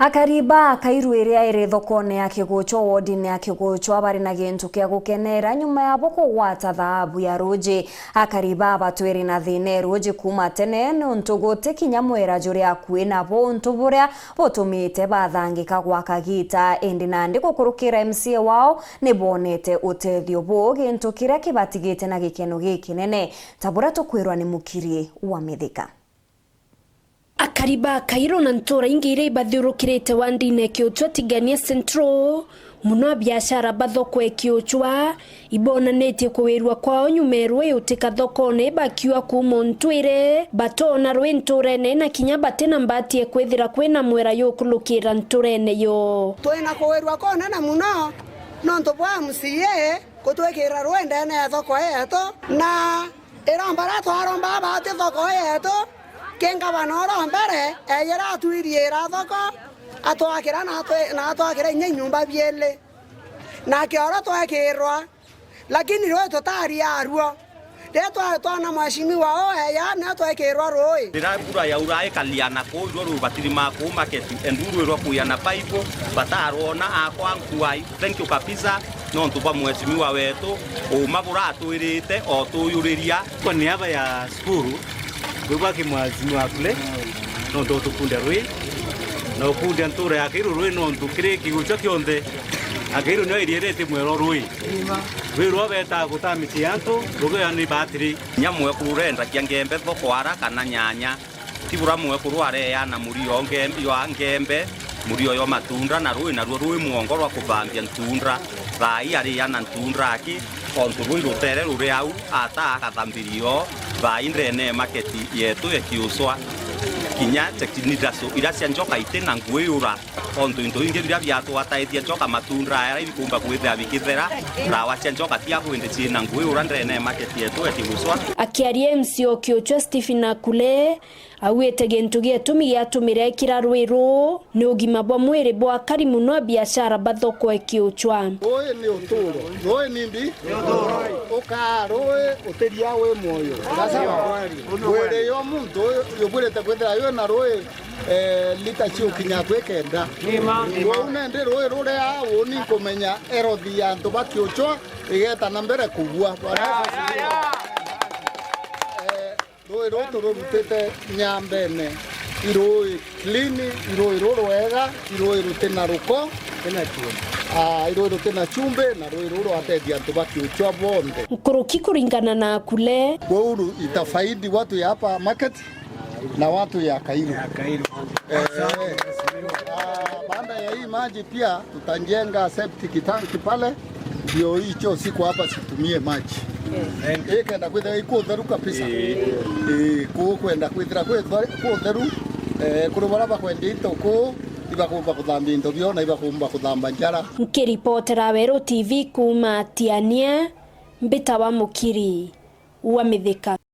Akariba kairu iria iri thokone ya Kigucho wodini ya Kigucho abari na gintu kia gukenera nyuma ya boko gwata thahabu ya ruji. Akariba batwiri na thine ruji kuma tene nuntu gutikinya mwera juri akui na bontu buria botumite bathangika gwa kagita indi nandi gukurukira MCA wao ni bonete utethio bo gintu kiria kibatigite na gikeno gikinene tabura tukwirwa ni mukirie wa Mithika. Akariba kairo na ntora ingire bathiurukirite wandine Kiochwa tigania Central muno biashara bathoko Kiochwa ibonanetie kuwirwa kwao nyumerwe utika thokone bakiwa kuma ntwire batona rwenturene na kinya batena mbatie kwithira kwina mwera yokulukira nturene yo twina kuwirwa kona na muno nonto bwa MCA kutwekira rwendene thoko yeto na irambara twaromba bate thoko yeto kenga banoro mbere eyera tuiriera thoko atwakira na atwakira nyumba biele na kioro twakirwa lakini ro totari aruo detwa twana mwashimi wao eya na twakirwa roi dirabura ya urai kaliana ko ro batirima ko market enduru ro kuyana paipo batarona akwa nkuai thank you kabisa no ntuba mwashimi wa wetu o mabura tuirite o tuyuriria kwa niaba ya skuru Gwa kimwazimu akule no ndo tukunde rwe no kunde ntura ya kiru rwe no ntukire Kigucho kionde akiru no irierete mwero rwe rwe beta gutamiti yanto rugo yani batiri nyamwe kurenda kyangembe thokwara kana nyanya tibura mwe kurware ya na murio ngembe yo ngembe murio yo matunda na rwe na rwe muongo rwa kubambia ntundra bai ari ya na ntundra aki onto rwe rutere rure au ata akathambirio bai ndene market yetu ya Kiochwa kinya teknidaso iracia njoka itena ngweyura onto into inge bya byatu ataithia njoka matundra ara ibikumba kwithia bikithera rawa cia njoka tia kwende china ngweyura ndene market yetu ya Kiochwa akiarie MCA Kiochwa Stephen Akule awete gintu gitumi giatumire kirarwiru ni ugima bwa mwiri bwa karimu no biashara bathoko Kiochwa oye ni uturo oye nindi oka roe uteria we moyo sawa were yo muntu yobulete kwethera yo na roe lita chiu kinya kwekenda unende roe rore a woni komenya erothi ya ntu ba Kiochwa igeta na mbere kugua roe roto rutete nyambene iroi clean iroi rorwega iroi rutena ruko tena chumbe iroi rutena chumbe na roi roro atedia ntu ba Kiochwa bonde kuruki kuringana na Akule Bouru itafaidi watu ya hapa market na watu ya Kairu. Baada ya hii maji pia tutajenga septic tank pale ndio hicho siku hapa situmie maji. Kenda kwenda iko dharu kabisa. Kwenda kwa dharu kurobaraba kwenda itoko ibakumba kuthambia indo bio na ibakumba kuthamba njara. Nkiripotera Wero TV kuma Tiania mbita wa mukiri wa Mithika.